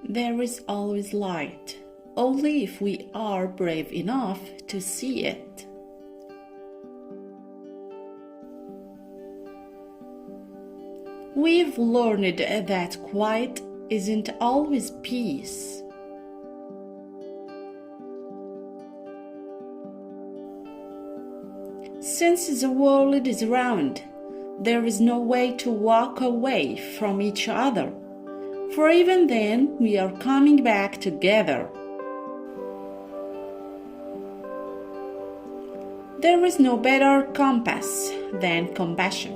There is always light, only if we are brave enough to see it. We've learned that quiet isn't always peace. Since the world is round, there is no way to walk away from each other, for even then we are coming back together. There is no better compass than compassion.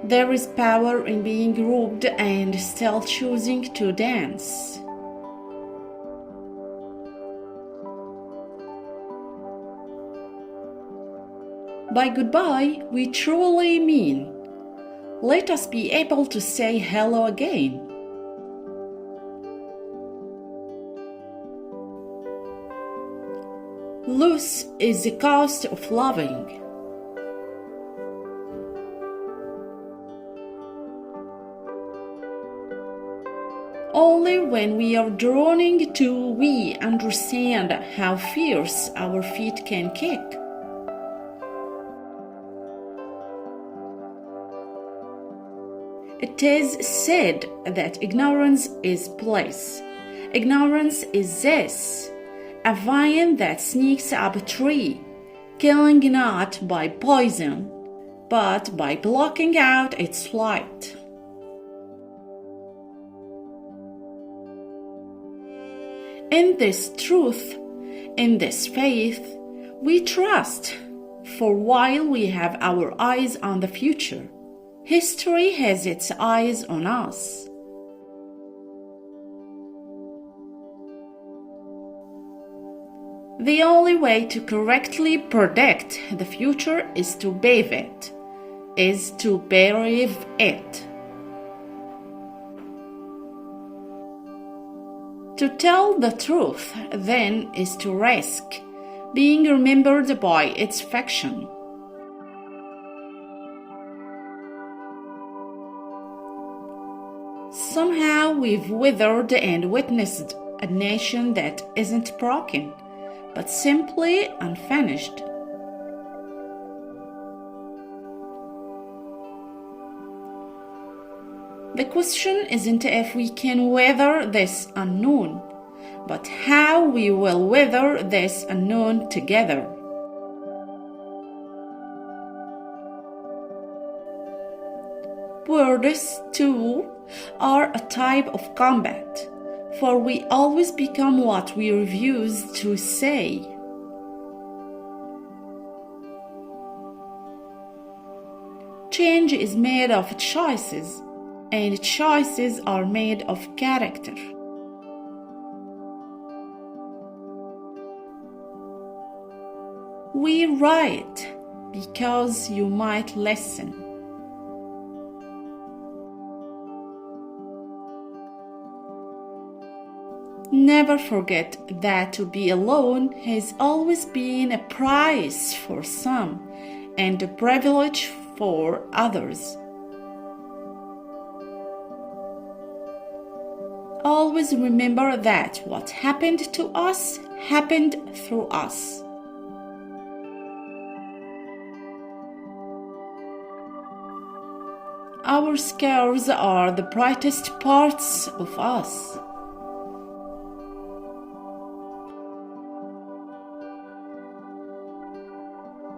There is power in being grouped and still choosing to dance. By goodbye, we truly mean, let us be able to say hello again. Loss is the cost of loving. Only when we are drowning do we understand how fierce our feet can kick. It is said that ignorance is bliss. Ignorance is this, a vine that sneaks up a tree, killing not by poison, but by blocking out its light. In this truth, in this faith, we trust, for while we have our eyes on the future, history has its eyes on us. The only way to correctly predict the future is to bathe it, is to believe it. To tell the truth, then, is to risk being remembered by its fiction. Somehow we've withered and witnessed a nation that isn't broken, but simply unfinished. The question isn't if we can weather this unknown, but how we will weather this unknown together. Words, too, are a type of combat, for we always become what we refuse to say. Change is made of choices, and choices are made of character. We write because you might listen. Never forget that to be alone has always been a prize for some and a privilege for others. Always remember that what happened to us happened through us. Our scars are the brightest parts of us.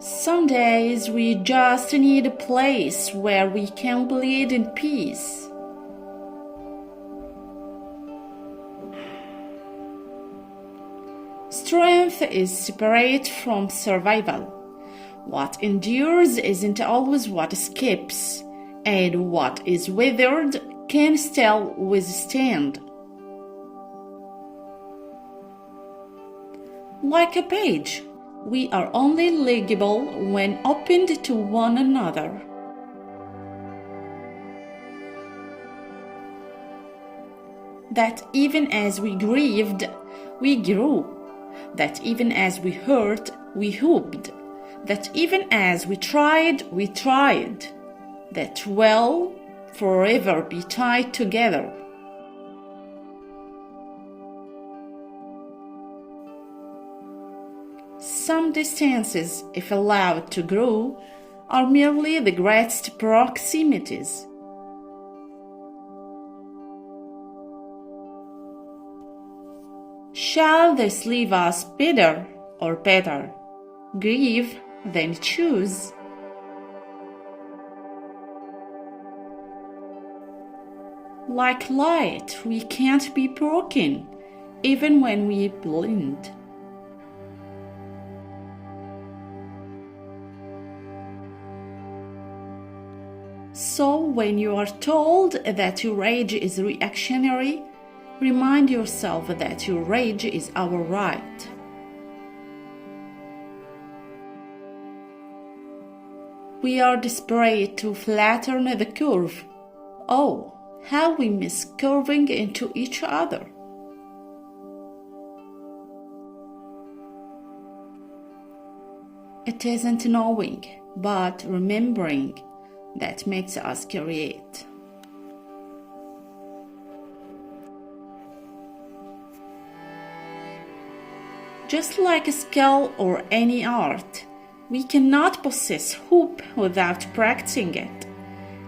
Some days we just need a place where we can bleed in peace. Strength is separate from survival. What endures isn't always what escapes, and what is withered can still withstand. Like a page, we are only legible when opened to one another. That even as we grieved, we grew. That even as we hurt, we hoped. that even as we tried, that will forever be tied together. Some distances, if allowed to grow, are merely the greatest proximities. Shall this leave us bitter or better? Grieve, then choose. Like light, we can't be broken, even when we blend. So when you are told that your rage is reactionary, remind yourself that your rage is our right. We are desperate to flatten the curve. Oh, how we miss curving into each other. It isn't knowing, but remembering that makes us create. Just like a skill or any art, we cannot possess hope without practicing it.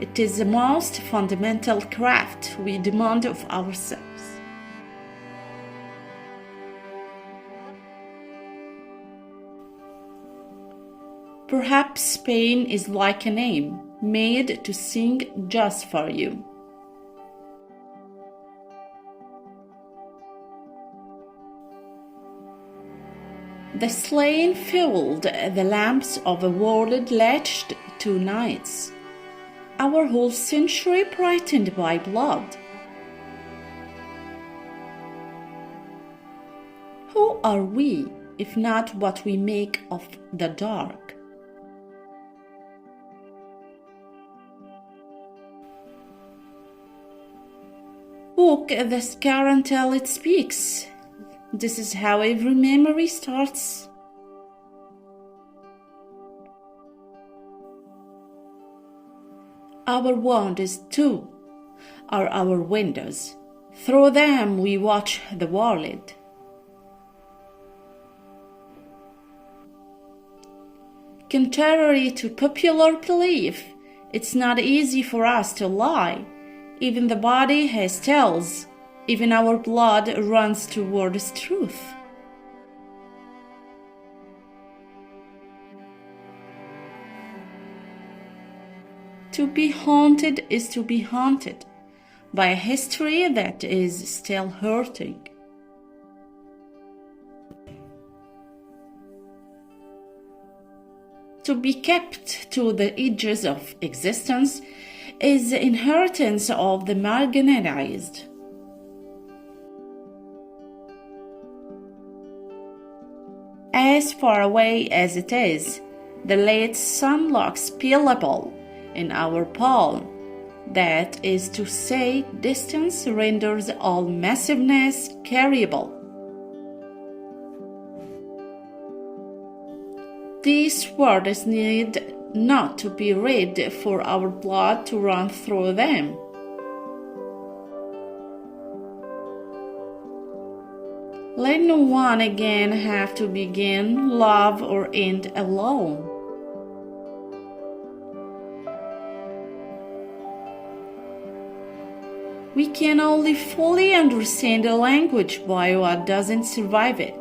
It is the most fundamental craft we demand of ourselves. Perhaps pain is like a name made to sing just for you. The slain fueled the lamps of a world latched to nights, our whole century brightened by blood. Who are we, if not what we make of the dark? Poke the scar until it speaks. This is how every memory starts. Our wounds, too, are our windows. Through them we watch the world. Contrary to popular belief, it's not easy for us to lie. Even the body has tells. Even our blood runs towards truth. To be haunted is to be haunted by a history that is still hurting. To be kept to the edges of existence is the inheritance of the marginalized. As far away as it is, the late sun looks peelable in our palm. That is to say, distance renders all massiveness carryable. These words need not to be read for our blood to run through them. Let no one again have to begin, love, or end alone. We can only fully understand a language by what doesn't survive it.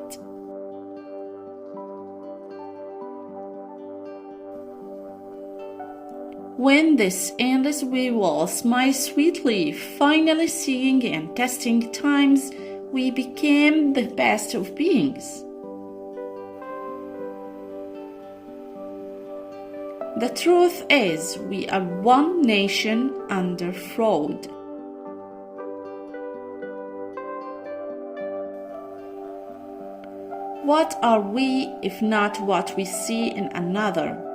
When this ends, we will smile sweetly, finally seeing and testing times we became the best of beings. The truth is, we are one nation under fraud. What are we if not what we see in another?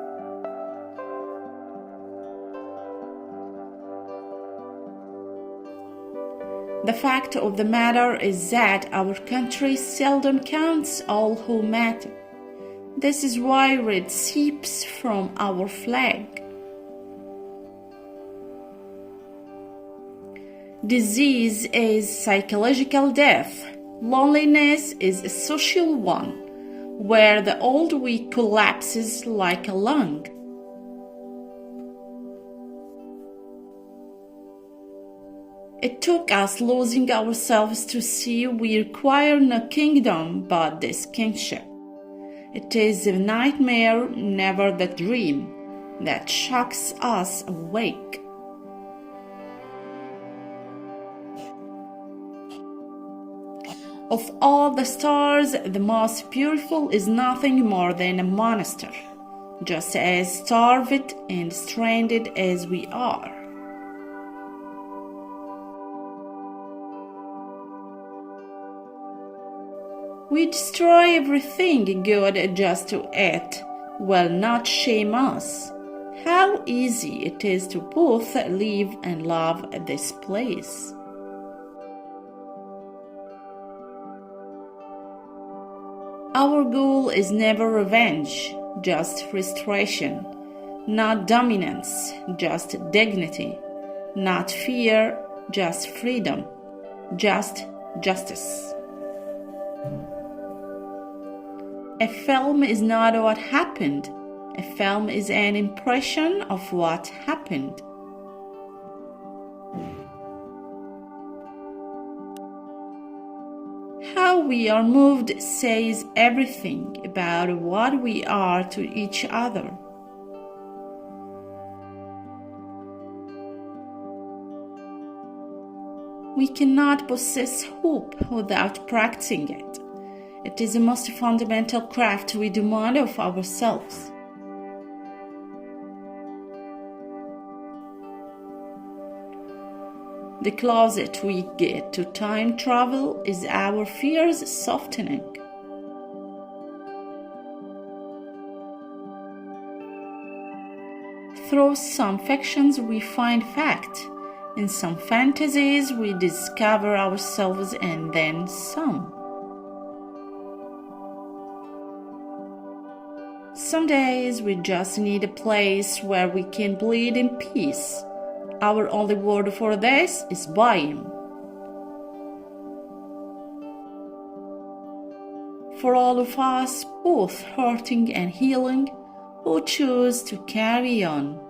The fact of the matter is that our country seldom counts all who matter. This is why red seeps from our flag. Disease is psychological death. Loneliness is a social one, where the old weak collapses like a lung. It took us losing ourselves to see we require no kingdom but this kingship. It is a nightmare, never the dream, that shocks us awake. Of all the stars, the most beautiful is nothing more than a monster, just as starved and stranded as we are. We destroy everything good just to it, will not shame us. How easy it is to both live and love this place. Our goal is never revenge, just frustration. Not dominance, just dignity. Not fear, just freedom. Just justice. A film is not what happened. A film is an impression of what happened. How we are moved says everything about what we are to each other. We cannot possess hope without practicing it. It is the most fundamental craft we demand of ourselves. The closer we get to time travel is our fears softening. Through some fictions we find fact. In some fantasies we discover ourselves, and then some. Some days we just need a place where we can bleed in peace. Our only word for this is Bayim. For all of us, both hurting and healing, who choose to carry on.